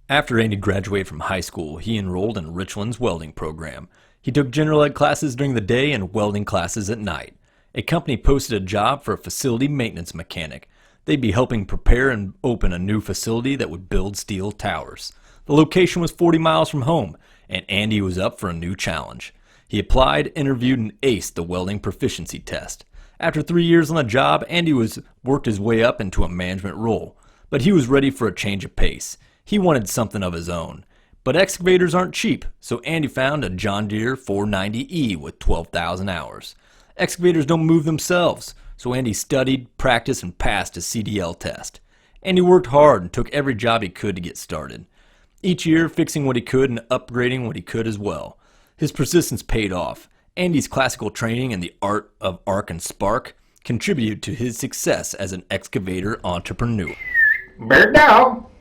After Andy graduated from high school, he enrolled in Richland's welding program. He took general ed classes during the day and welding classes at night. A company posted a job for a facility maintenance mechanic. They'd be helping prepare and open a new facility that would build steel towers. The location was 40 miles from home, and Andy was up for a new challenge. He applied, interviewed, and aced the welding proficiency test. After 3 years on the job, Andy worked his way up into a management role, but he was ready for a change of pace. He wanted something of his own. But excavators aren't cheap, so Andy found a John Deere 490E with 12,000 hours. Excavators don't move themselves, so Andy studied, practiced, and passed his CDL test. Andy worked hard and took every job he could to get started. Each year, fixing what he could and upgrading what he could as well. His persistence paid off. Andy's classical training and the art of arc and spark contributed to his success as an excavator entrepreneur. Bird dog.